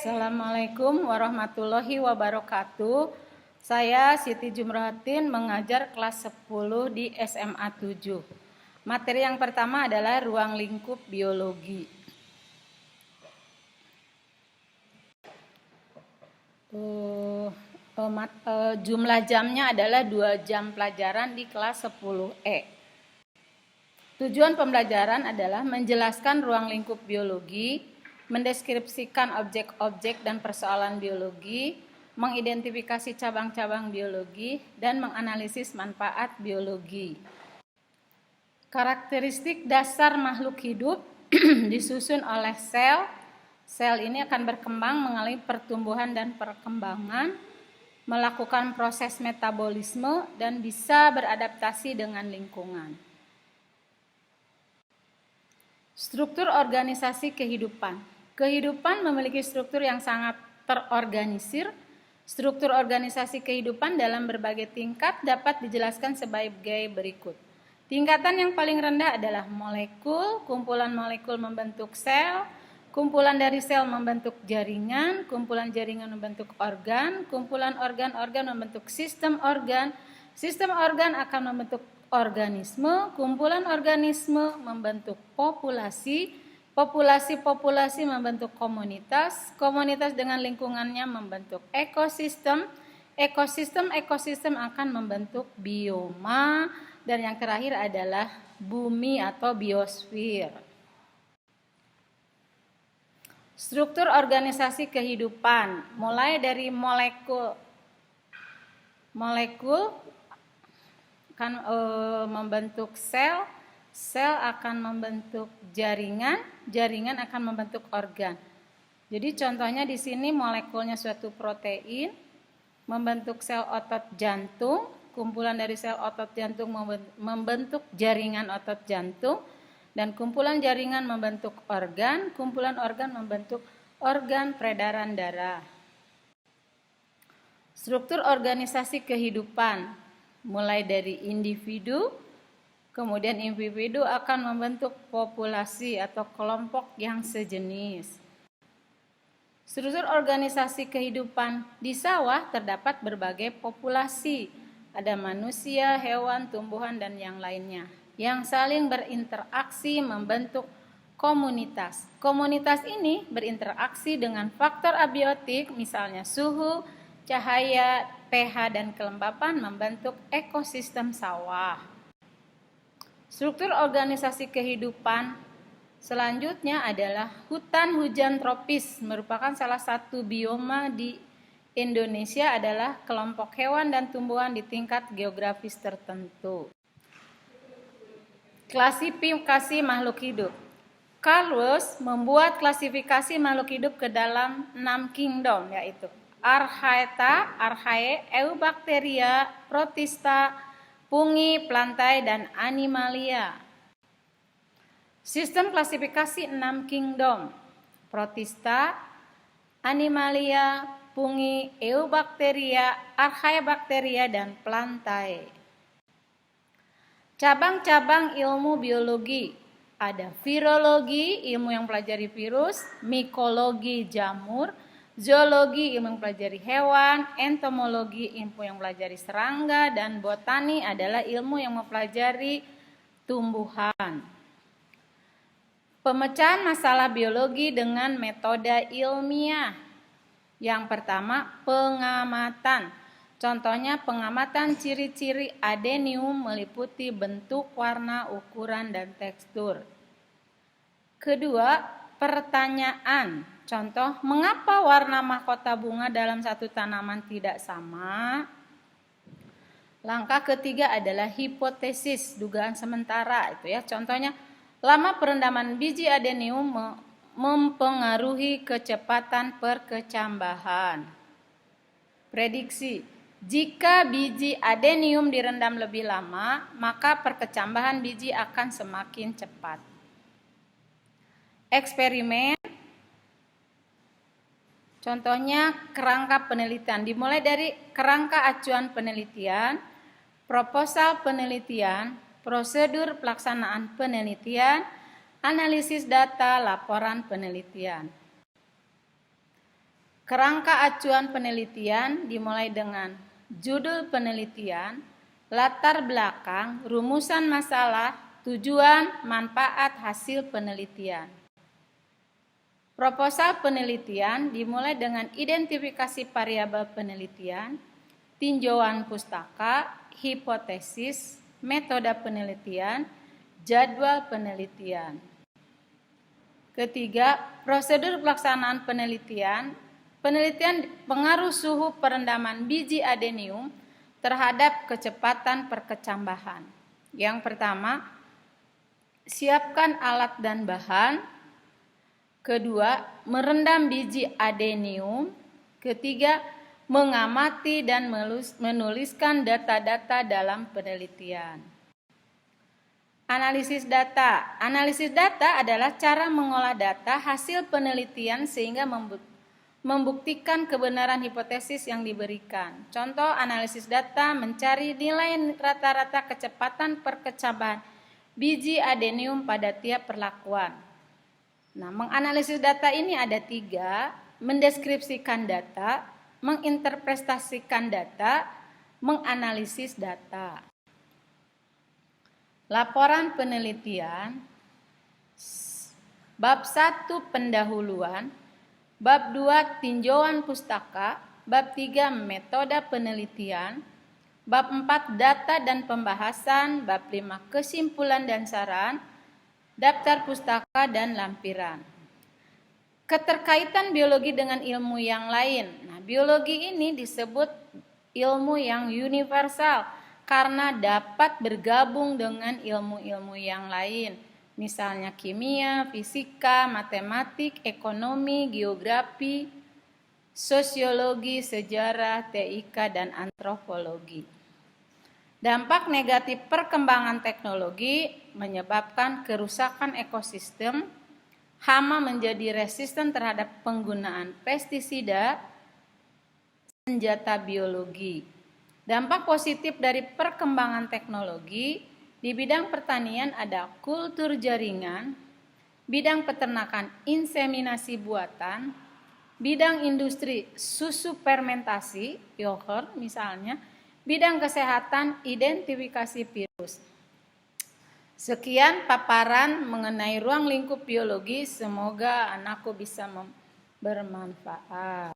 Assalamualaikum warahmatullahi wabarakatuh. Saya Siti Jumrohatin mengajar kelas 10 di SMA 7. Materi yang pertama adalah ruang lingkup biologi. Jumlah jamnya adalah 2 jam pelajaran di kelas 10E. Tujuan pembelajaran adalah menjelaskan ruang lingkup biologi, mendeskripsikan objek-objek dan persoalan biologi, mengidentifikasi cabang-cabang biologi, dan menganalisis manfaat biologi. Karakteristik dasar makhluk hidup disusun oleh sel. Sel ini akan berkembang mengalami pertumbuhan dan perkembangan, melakukan proses metabolisme, dan bisa beradaptasi dengan lingkungan. Struktur organisasi kehidupan. Kehidupan memiliki struktur yang sangat terorganisir. Struktur organisasi kehidupan dalam berbagai tingkat dapat dijelaskan sebagai berikut. Tingkatan yang paling rendah adalah molekul. Kumpulan molekul membentuk sel. Kumpulan dari sel membentuk jaringan. Kumpulan jaringan membentuk organ. Kumpulan organ-organ membentuk sistem organ. Sistem organ akan membentuk organisme, kumpulan organisme membentuk populasi, populasi membentuk komunitas, komunitas dengan lingkungannya membentuk ekosistem, ekosistem akan membentuk bioma, dan yang terakhir adalah bumi atau biosfer. Struktur organisasi kehidupan, mulai dari molekul akan membentuk sel, sel akan membentuk jaringan, jaringan akan membentuk organ. Jadi contohnya di sini molekulnya suatu protein membentuk sel otot jantung, kumpulan dari sel otot jantung membentuk jaringan otot jantung, dan kumpulan jaringan membentuk organ, kumpulan organ membentuk organ peredaran darah. Struktur organisasi kehidupan, mulai dari individu, kemudian individu akan membentuk populasi atau kelompok yang sejenis. Struktur organisasi kehidupan di sawah terdapat berbagai populasi, ada manusia, hewan, tumbuhan, dan yang lainnya, yang saling berinteraksi membentuk komunitas. Komunitas ini berinteraksi dengan faktor abiotik, misalnya suhu, cahaya, pH, dan kelembapan membentuk ekosistem sawah. Struktur organisasi kehidupan selanjutnya adalah hutan hujan tropis, merupakan salah satu bioma di Indonesia, adalah kelompok hewan dan tumbuhan di tingkat geografis tertentu. Klasifikasi makhluk hidup. Carl Woese membuat klasifikasi makhluk hidup ke dalam 6 kingdom, yaitu Archaea, Archaea, Eubacteria, Protista, fungi, plantae, dan animalia. Sistem klasifikasi 6 kingdom: Protista, animalia, fungi, Eubacteria, Archaebacteria, dan plantae. Cabang-cabang ilmu biologi. Ada virologi, ilmu yang mempelajari virus, mikologi, jamur, zoologi, ilmu yang mempelajari hewan, entomologi, ilmu yang mempelajari serangga, dan botani adalah ilmu yang mempelajari tumbuhan. Pemecahan masalah biologi dengan metode ilmiah. Yang pertama, pengamatan. Contohnya pengamatan ciri-ciri adenium meliputi bentuk, warna, ukuran, dan tekstur. Kedua, pertanyaan. Contoh, mengapa warna mahkota bunga dalam satu tanaman tidak sama? Langkah ketiga adalah hipotesis, dugaan sementara, itu ya. Contohnya, lama perendaman biji adenium mempengaruhi kecepatan perkecambahan. Prediksi, jika biji adenium direndam lebih lama, maka perkecambahan biji akan semakin cepat. Eksperimen. Contohnya kerangka penelitian, dimulai dari kerangka acuan penelitian, proposal penelitian, prosedur pelaksanaan penelitian, analisis data, laporan penelitian. Kerangka acuan penelitian dimulai dengan judul penelitian, latar belakang, rumusan masalah, tujuan, manfaat, hasil penelitian. Proposal penelitian dimulai dengan identifikasi variabel penelitian, tinjauan pustaka, hipotesis, metode penelitian, jadwal penelitian. Ketiga, prosedur pelaksanaan penelitian. Penelitian pengaruh suhu perendaman biji adenium terhadap kecepatan perkecambahan. Yang pertama, siapkan alat dan bahan. Kedua, merendam biji adenium. Ketiga, mengamati dan menuliskan data-data dalam penelitian. Analisis data. Analisis data adalah cara mengolah data hasil penelitian sehingga membuktikan kebenaran hipotesis yang diberikan. Contoh analisis data mencari nilai rata-rata kecepatan perkecambahan biji adenium pada tiap perlakuan. Nah, menganalisis data ini ada 3, mendeskripsikan data, menginterpretasikan data, menganalisis data. Laporan penelitian, bab 1 pendahuluan, bab 2 tinjauan pustaka, bab 3 metode penelitian, bab 4 data dan pembahasan, bab 5 kesimpulan dan saran, daftar pustaka dan lampiran. Keterkaitan biologi dengan ilmu yang lain. Nah, biologi ini disebut ilmu yang universal karena dapat bergabung dengan ilmu-ilmu yang lain, misalnya kimia, fisika, matematik, ekonomi, geografi, sosiologi, sejarah, TIK, dan antropologi. Dampak negatif perkembangan teknologi menyebabkan kerusakan ekosistem, hama menjadi resisten terhadap penggunaan pestisida, senjata biologi. Dampak positif dari perkembangan teknologi di bidang pertanian ada kultur jaringan, bidang peternakan inseminasi buatan, bidang industri susu fermentasi, yogurt misalnya, bidang kesehatan identifikasi virus. Sekian paparan mengenai ruang lingkup biologi, semoga anakku bisa bermanfaat.